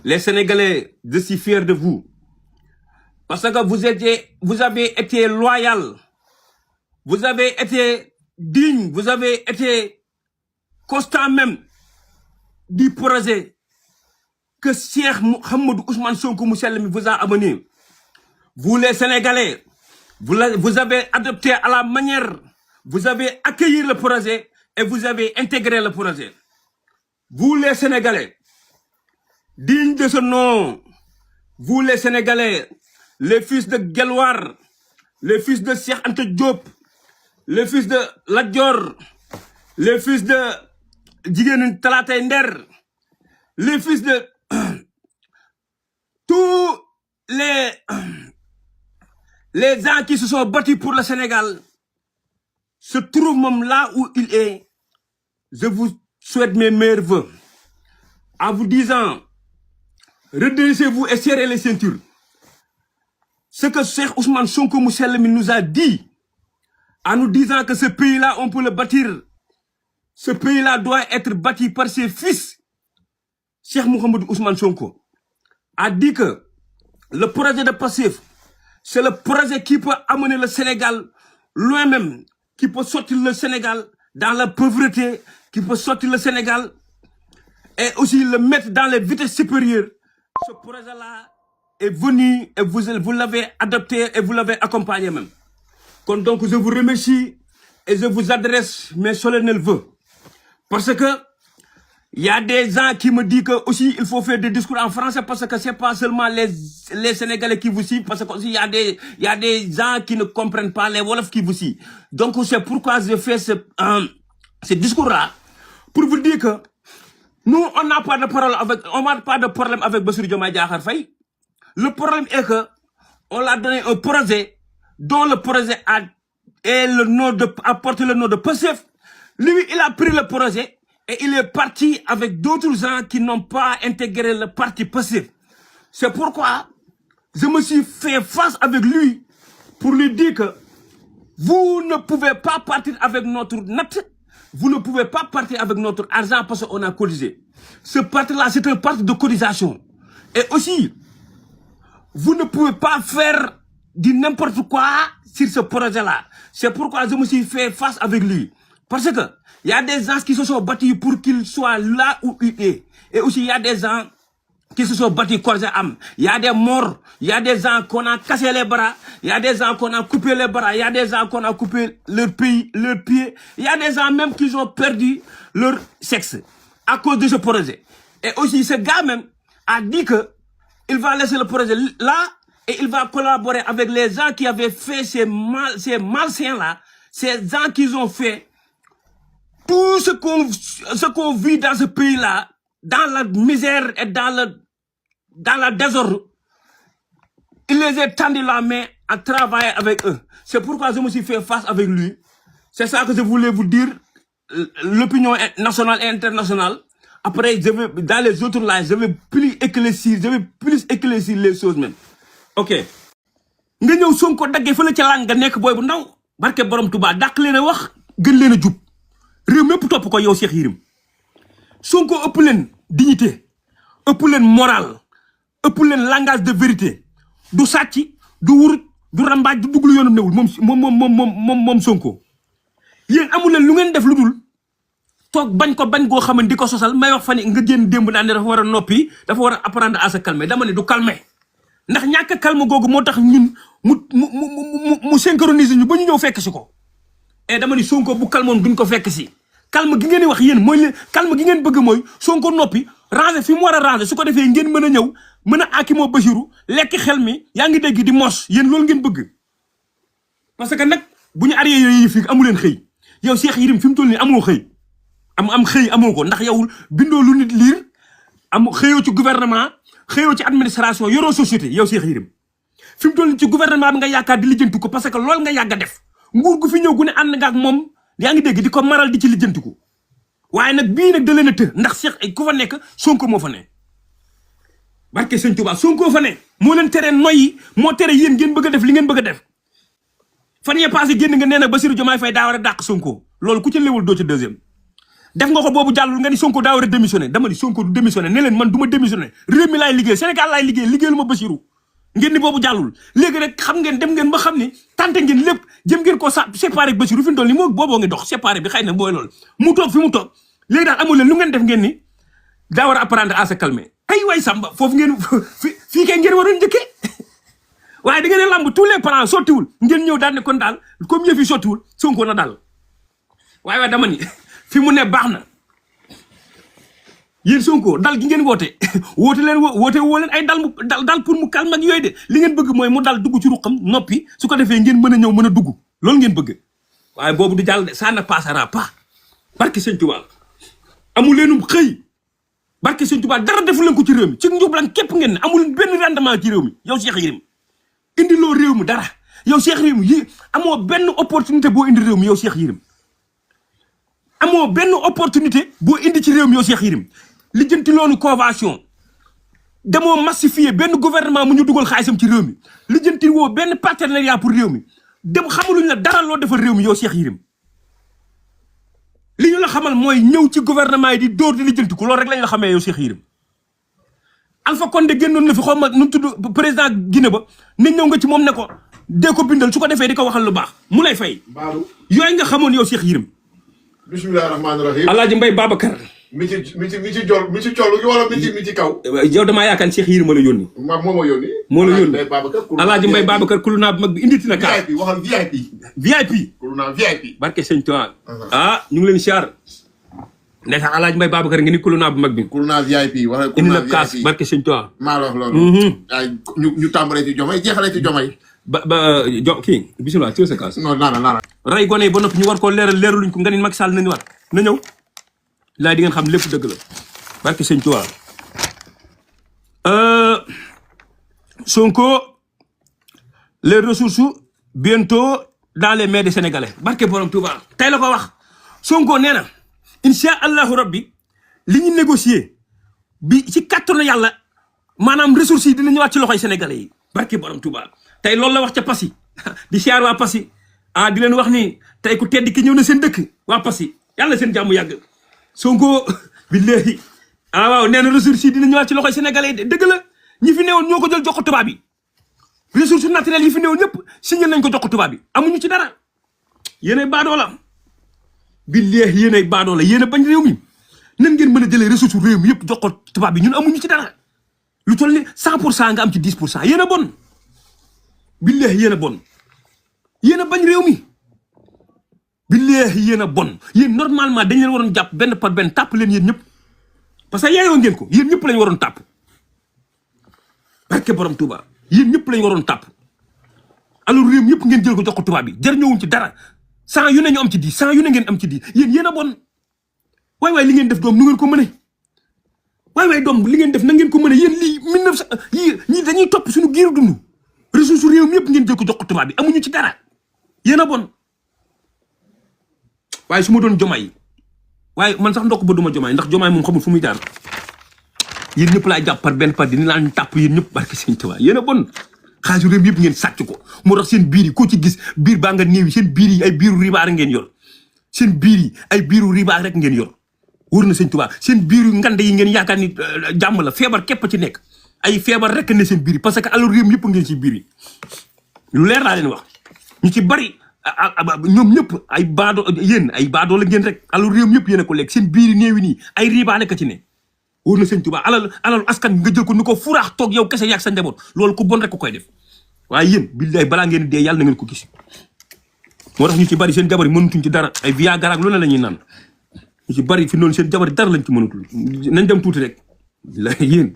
Les Sénégalais, je suis fier de vous. Parce que vous avez été loyal. Vous avez été digne. Vous avez été constant même du projet que Cheikh Mouhamadou Ousmane Sonko vous a amené. Vous les Sénégalais, vous avez adopté à la manière, vous avez accueilli le projet et vous avez intégré le projet. Vous les Sénégalais, dignes de ce nom, vous les Sénégalais, les fils de Guelwar, les fils de Cheikh Anta Diop, les fils de Lat Dior, les fils de Jigéen Talatay Nder, les fils de tous les gens qui se sont battus pour le Sénégal se trouvent même là où il est. Je vous souhaite mes meilleurs vœux en vous disant, redressez-vous et serrez les ceintures. Ce que Cheikh Ousmane Sonko nous a dit, en nous disant que ce pays-là, on peut le bâtir. Ce pays-là doit être bâti par ses fils. Cheikh Mouhamadou Ousmane Sonko a dit que le projet de Pastef, c'est le projet qui peut amener le Sénégal loin même, qui peut sortir le Sénégal dans la pauvreté, qui peut sortir le Sénégal et aussi le mettre dans les vitesses supérieures. Ce projet-là est venu et vous l'avez adopté et vous l'avez accompagné même. Donc je vous remercie et je vous adresse mes solennels vœux. Parce que il y a des gens qui me disent que aussi il faut faire des discours en français parce que c'est pas seulement les Sénégalais qui vous suivent, parce que aussi il y a des gens qui ne comprennent pas les Wolofs qui vous suivent. Donc c'est pourquoi je fais ce discours-là pour vous dire que nous on n'a pas de problème avec Bassirou Diomaye Diakhar Faye. Le problème est que on l'a donné un projet dont le projet a porté le nom de Pastef. Lui, il a pris le projet et il est parti avec d'autres gens qui n'ont pas intégré le parti Pastef. C'est pourquoi je me suis fait face avec lui pour lui dire que vous ne pouvez pas partir avec notre note, vous ne pouvez pas partir avec notre argent parce qu'on a cotisé. Ce parti-là, c'est un parti de cotisation. Et aussi, vous ne pouvez pas faire du n'importe quoi sur ce projet-là. C'est pourquoi je me suis fait face avec lui. Parce que il y a des gens qui se sont battus pour qu'il soit là où il est. Et aussi, il y a des gens qui se sont battus corps et âme. Il y a des morts. Il y a des gens qu'on a cassé les bras. Il y a des gens qu'on a coupé les bras. Il y a des gens qu'on a coupé leurs pieds. Il y a des gens même qui ont perdu leur sexe à cause de ce projet. Et aussi, ce gars même a dit que il va laisser le projet là et il va collaborer avec les gens qui avaient fait ces malsains-là, ces gens qui ont fait tout ce qu'on vit dans ce pays-là, dans la misère et dans la désordre. Il les a tendu la main à travailler avec eux. C'est pourquoi je me suis fait face avec lui. C'est ça que je voulais vous dire, l'opinion nationale et internationale. Après, dans les autres lives, je vais plus éclaircir les choses même. Ok. Nga ñew Sonko daggé fa la ci lang nga nek boy bu ndaw barké borom Touba dak leena wax gën leena djub rew mepp top ko yow Cheikh Yérim Sonko ëpp leen dignité ëpp leen moral ëpp leen langage de vérité du sàcc du wurut du rambaaj du duglu yoonum newul mom Sonko yeen amul leen lu ngeen def ludul tok bañ ko bañ go xamane diko sosal may wax fani nga genn demb nan dafa wara nopi dafa wara apprendre à se calmer dama ne du calmer ndax ñaka calme gogu motax ñun mu synchroniser ñu ba ñu ñew fekk ci ko et dama ni Sonko bu calmon duñ ko fekk ci calme gi ngeen wax yeen moy calme gi ngeen bëgg moy Sonko nopi ranger fi mu wara ranger su ko defé ngeen mëna ñew mëna akimo Bassirou lek xel mi ya ngi dégg di mos yeen lool ngeen bëgg parce que nak buñu arrié yoy fi amu len xey yow Cheikh Yérim fim tolni amu xey am xey amoko ndax yow bindo lu nit lire am xeyo ci gouvernement xeyo ci administration yoro société yow Cheikh Yérim fim tolni ci gouvernement bi nga yakka di lijeenti ko parce que lool nga yagga def nguur gu fi ñew gu ne and nga ak mom ya ngi dégg diko maral di ci lijeenti ko waye nak bi nak da leena te ndax Cheikh ku fa nek Sonko mo fa ne barké Seigne Touba Sonko fa ne mo leen téré noyi mo téré yeen ngeen bëgg def li ngeen bëgg def fan yé passé genn nga néna Bassirou Diomaye Faye da wara dak Sonko lool ku ci lewul do ci deuxième def nga ko boobu jàllul nga ni Sonko daa war a démissionné dama ni Sonko du démissionné ne leen man du ma démissionné réew mi laay liggéey Sénégal laay liggéey liggéeyalu ma Bassirou ngeen ni boobu jàllul léegi rek xam ngeen dem ngeen ba xam ni tante ngeen lépp jëm ngeen ko séparé ak Bassirou fi mu toll nii moo booboo ngi dox séparé bi xëy na booy loolu mu toog fi mu toog léegi daal amul leen lu ngeen def ngeen ni daa war a apprendre à se calmer ay waay Samba foofu ngeen fii kay ngeen waroon njëkkee waaye da ngeen a lamb tous les plans sottiwul ngeen ñëw daal ne kon daal comme yëf yi sottiwul Sonko na daal waaye dama ni fi mu ne baax na yéen Sonko dal gi ngeen woote woote woo leen ay dal pour mu calme ak yooyu de li ngeen bëgg mooy mu dal dugg ci ruqam noppi su ko defee ngeen mën a ñëw mën a dugg loolu ngeen bëgg waaye boobu du jàll de ça ne passera pas barke Sëñ Tuubaa amul leenum xëy barke Sëñ Tuubaa dara defu leen ko ci réew mi ci njublan képp ngeen ne amul benn rendement ci réew mi yow Cheikh Yérim indi loo réew mi dara yow Cheikh Yérim yi amoo benn opportunité boo indi réew mi yow Cheikh Yérim amoo benn opportunité boo indi ci réew mi yow Cheikh Yérim lijjanti loonu convention demoo massifier benn gouvernement mu ñu dugal xaalisam ci réew mi lijjanti woo benn partenariat pour réew mi dem xamaluñ la dara loo defal réew mi yow Cheikh Yérim li ñu la xamal mooy ñëw ci gouvernement yi di dóor di lijjanti ko loolu rek lañ la xamee yow Cheikh Yérim Alpha Condé génnoon na fi xaw ma nu mu tudd président Guinée ba ne ñëw nga ci moom ne ko dee ko bindal su ko defee di ko waxal lu baax mu lay fay yooyu nga xamoon yow Cheikh Yérim bismillahi rahmaani rahim Alaaji Mbay Babacar mi ci col wala mi ci kaw yow damaa yaakaar Cheikh Yérim ma la yónni moo ma yónni Alaaji Mbay Babacar kulu naa bu mag bi inditi na kaa VIP waxal VIP kulu naa VIP barke Sëñ Tuubaa ñu ngi leen siyaar nekk Alaaji Mbay Babacar nga ni kulu naa bu mag bi kulu naa VIP waxal indi na kaas barke Sëñ Tuubaa maa la wax loolu ay ñu tàmbalee ci Diomaye jeexalee ci Diomaye kii bisimilah ci sa kaas non naana ray gone yi ba noppi ñu war koo leeraluñ ko nga ni Macky Sall na ni war na ñëw laay di ngeen xam lépp dëgg la barke Sëñ Tuubaa Sonko les ressources bientôt dans les mains des Sénégalais barke borom Tuubaa tey la ko wax Sonko nee na insha allahu rabbi li ñu négocier bi ci kàttanu yàlla maanaam ressources yi dina ñëwaat ci loxoy Sénégalais yi barke borom Tuubaa tey loolu la wax ca Passy di siyaar waa Passy di leen wax ni tey ku tedd ki ñëw na seen dëkk waa Passy yàlla seen jàmm yàgg Sonko billahi waaw nee na ressources yi dina ñëwaat ci loxoy Sénégalais yi dëgg la ñi fi newoon ñoo ko jël jox ko tubaab yi ressources naturelles yi fi newoon ñëpp signé nañ ko jox ko tubaab yi amuñu ci dara yéenay baadoo la billahi yéenay baadoo la yéen a bañ réew mi nan ngeen mën a jëlee ressources réew mi yëpp jox ko tubaab yi ñun amuñu ci dara lu toll ni 100% nga am ci 10% yéen a bon billahi yéen a bon yéen a bañ réew mi billahi yéen a bon yéen normalement dañ leen waroon jàpp benn par benn tàpp leen yéen ñëpp parce que yaayoo ngeen ko yéen ñëpp lañ waroon tàpp barke borom Touba yéen ñëpp lañ waroon tàpp alors réew mi yëpp ngeen jël ko jox ko tubaab bi jar ñëwuñ ci dara 100 yu ne ñu am ci 10 100 yu ne ngeen am ci 10 yéen a bon waay li ngeen def doom nu ngeen ko mëne waay doom li ngeen def na ngeen ko mëne yéen lii 1900 ñii dañuy topp suñu giiru dund ressources réew mi yëpp ngeen jël ko jox ko tubaab bi amuñu ci dara yéen a bon waaye su ma doon Diomaye waaye man sax ndokk ba duma Diomaye ndax Diomaye moom xamul fu muy jaar yéen ñëpp laay jàpp par benn par di ni laa ñu tàpp yéen ñëpp barke Sëñ Tuubaa yéen a bon xaalisu réew mi yëpp ngeen sàcc ko moo tax seen biir yi koo ci gis biir baa nga néew yi seen biir yi ay biiru ribaar ngeen yor seen biir yi ay biiru ribaar rek ngeen yor wóor na Sëñ Tuubaa seen biiru ngande yi ngeen yaakaar ni jàmm la feebar képp ci nekk ay feebar rek ne seen biir yi parce que alors réew mi yëpp ngeen ci biir yi lu leer laa leen wax ñu ci bari ñoom ñëpp ay baado yéen ay baadoo la ngeen rek alors réew mi yëpp yéen a ko lekk seen biir yi néew yi nii ay riba nekk ci ne wóor na Sëñ Tuubaa alalu askan nga jël ko ni ko furaax toog yow kese yaag sa njaboot loolu ku bon rek ko koy def waaye yéen billaay balaa ngeen dee yàlla na ngeen ko gis moo tax ñu ci bari seen jabar yi mënutuñ ci dara ay Viagra ak lu ne la ñuy naan ñu ci bari fi noonu seen jabar yi dara lañ ci mënutul nañ dem tuuti rek la yéen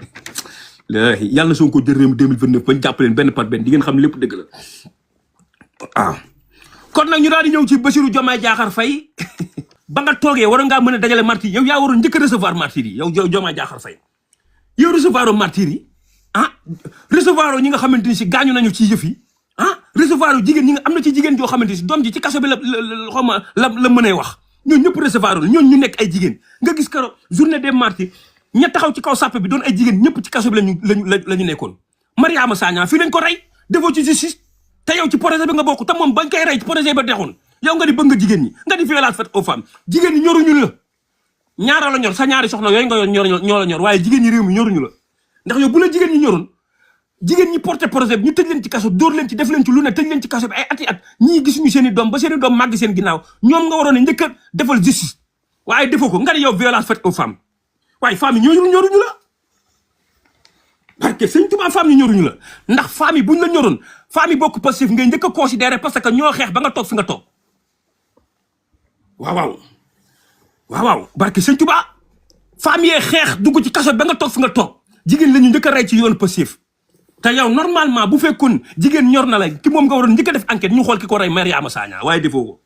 yàlla na Sonko jël réew mi 2029 bañ jàpp leen benn par benn di ngeen xam lépp dëgg la kon nag ñu daal di ñëw ci Bassirou Diomaye Diakhar Faye ba nga toogee waroon ngaa mën a dajale martyr yow yaa waroon njëkk a recevoir martyr yi yow Diomaye Diakhar Faye yow recevoir o martyr yi recevoir o ñi nga xamante ni si gaañu nañu ci yëf yi recevoir o jigéen ñi nga am na ci jigéen joo xamante ni si doom ji ci kaso bi la mënee wax ñooñu ñëpp recevoir o ñooñu ñu nekk ay jigéen nga gis karo journée des martyrs ña taxaw ci kaw sàppe bi doon ay jigéen ñëpp ci kaso bi la ñu nekkoon Mariama Sagna fii lañ ko rey defoo ci justice te yow ci projet bi nga bokk te moom bañ koy rey ci projet ba dexoon yow nga di bëgg nga jigéen ñi nga di violence faite aux femmes jigéen ñi ñoruñu la ñaara la ñor sa ñaari soxna yooyu nga ñoo la ñor waaye jigéen ñi réew mi ñoruñu la ndax yow bu la jigéen ñi ñorun jigéen ñi porté projet bi ñu tëj leen ci kaso dóor leen ci def leen ci lu ne tëj leen ci kaso bi ay ati at ñii gisuñu seen i doom ba seen i doom màgg seen ginnaaw ñoom nga waroon a njëkk a defal justice waaye defoo ko nga ne yow violence faite aux femmes waaye femmes yi ñoruñu la parce que sëñ Tuubaa femmes yi ñoruñu la ndax femmes yi buñ la ñoroon femmes yi bokk passif ngay njëkk a considéré parce que ñoo xeex ba nga toog fi nga toog waaw barke sëñ Tuubaa femmes yee xeex dugg ci kaso ba nga toog fi nga toog jigéen la ñu njëkk a rey ci yoon passif te yow normalement bu fekkoon jigéen ñor na la ki moom nga waroon njëkk a def enquête ñu xool ki ko rey Mariama Sagna waaye defoo ko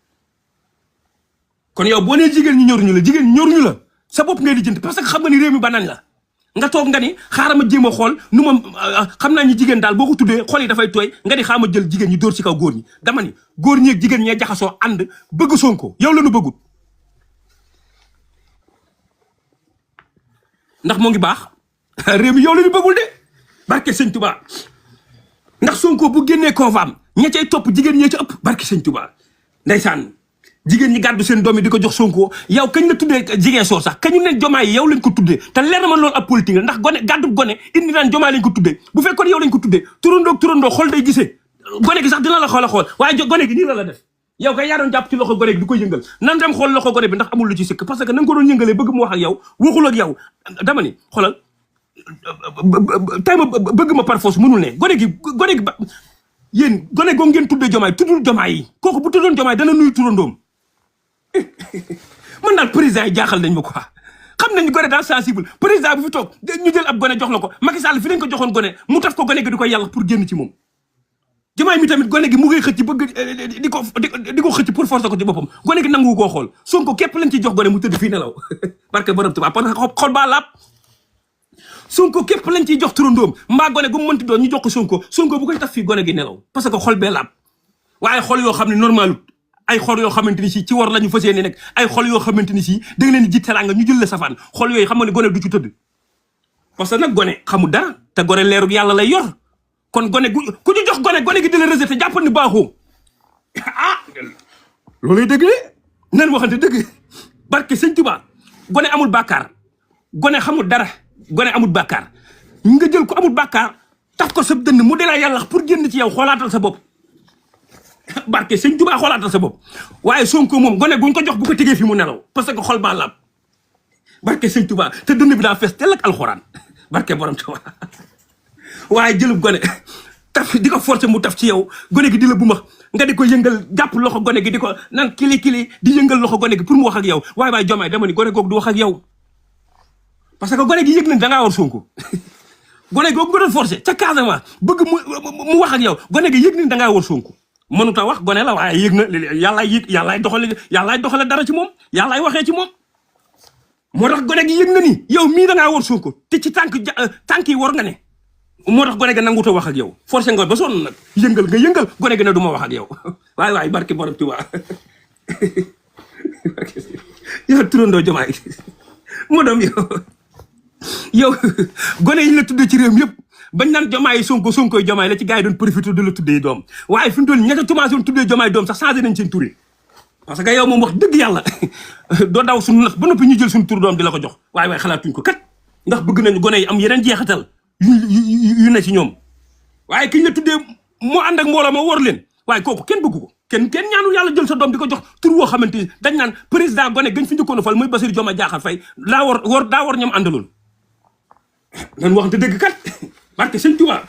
kon yow boo nee jigéen ñi ñoruñu la sa bopp ngay lijjanti parce que xam nga ni réew mi ba nañ la nga toog nga ni xaaral ma jéem a xool nu ma xam naa ñi jigéen daal boo ko tuddee xol yi dafay tooy nga ni xaaral ma jël jigéen ñi dóor ci kaw góor ñi dama ni góor ñi ak jigéen ñee jaxasoo ànd bëgg Sonko yow la nu bëggut ndax moo ngi baax réew mi yow la ñu bëggul de barke sëñ Tuubaa ndax Sonko bu génnee convam ña cay topp jigéen ñee ca ëpp barke sëñ Tuubaa ndeysaan jigéen ñi gàddu seen doom yi di ko jox Sonko yow kañ la tuddee jigéen soo sax kañu ne jomaay yow lañ ko tuddee te leer na ma loolu ab politique la ndax gone gàddu gone indi naan jomaay lañ ko tuddee bu fekkoon yow lañ ko tuddee turandoo xool day gisee gone gi sax dina la xool a xool waaye gone gi nii la def yow kay yaa doon jàpp ci loxo gone gi di ko yëngal nan dem xool loxo gone bi ndax amul lu ci sikk parce que na nga ko doon yëngalee bëgg mu wax ak yow waxul ak yow dama ni xoolal tey ma bëgg ma par force mënul ne gone gi yéen gone goo ngeen tuddee jomaay tuddul jomaay yi kooku bu tuddoon jomaay dana nuyu turandoom man daal président yi jaaxal nañ ma quoi xam nañ gone daal sensible président bu fi toog ñu jël ab gone jox la ko Macky Sall fi lañ ko joxoon gone mu taf ko gone gi di ko yàlla pour génn ci moom jomaay mi tamit gone gi mu ngay xëcc bëgg di ko xëcc pour forcer ko ci boppam gone gi nangu koo xool Sonko képp lañ ciy jox gone mu tëdd fii nelaw barke borom Tuubaa parce que xol baa laab Sonko képp lañ ciy jox turandoom mbaa gone gu mu mënti doon ñu jox ko Sonko bu koy taf fii gone gi nelaw parce que xol bee laab waaye xol yoo xam ne normalut ay xol yoo xamante ni si ci war la ñu fas yéene nekk ay xol yoo xamante ni si da nga leen di ji teraanga ñu jël la safaan xol yooyu xam nga ne gone du ci tëdd parce que nag gone xamul dara te gone leerug yàlla lay yor kon gone ku ñu jox gone gi di la rejeté jàppal ni baaxoo looluy dëgg de nan waxante dëgg barke sëñ Tuubaa gone amul bàkkaar gone xamul dara gone amul bàkkaar nga jël ko amul bàkkaar taf ko sa dënn mu dela yàlla pour génn ci yow xoolaatal sa bopp barke sëñ Tuubaa xoolaatal sa bopp waaye Sonko moom gone guñ ko jox bu ko tegee fi mu nelaw parce que xol baa laab barke sëñ Tuubaa te dënn bi daa fees teel ak alxuraan barke borom Tuubaa waaye jëlub gone taf di ko forcer mu taf ci yow gone gi di la bu max nga di ko yëngal jàpp loxo gone gi di ko naan kili di yëngal loxo gone gi pour mu wax ak yow waaye jomaay dama ni gone googu du wax ak yow parce que gone gi yëg nañ da ngaa war Sonko gone googu nga doon forcer ca Casamance bëgg mu wax ak yow gone gi yëg nañ da ngaa war Sonko mënut a wax gone la waaye yëg na yàllaay doxale dara ci moom yàllaay waxee ci moom moo tax gone gi yëg na ni yow mii da ngaa war Sonko te ci tànk yi war nga ne moo tax gone gi nanguut a wax ak yow forcé nga ba sonn nag yëngal gone gi ne du ma wax ak yow waaye barke borom Tuubaa yow turandoo jomaay moo doom yow gone yi la tuddee ci réew mi yëpp bañ naan jomaay Sonkoy jomaay la ci gars yi doon profité de la tuddee doom waaye fi mu toll ña commencé woon tuddee jomaay doom sax changé nañ seen tur parce que yow moom wax dëgg yàlla doo daw suñu nax ba noppi ñu jël suñu tur doom di la ko jox waaye xalaatuñ ko kat ndax bëgg nañu gone yi am yeneen jeexital yu ne ci ñoom waaye kiñ la tuddee moo ànd ak mbooloo ma war leen waaye kooku kenn bëgg ko kenn ñaanul yàlla jël sa doom di ko jox tur woo xamante ni dañ naan président gone gañ fi njëkkoon a fal muy Bassirou Diomaye Diakhar Faye daa war ñoom àndaloon nan waxante dëgg kat barke sëñ Tuubaa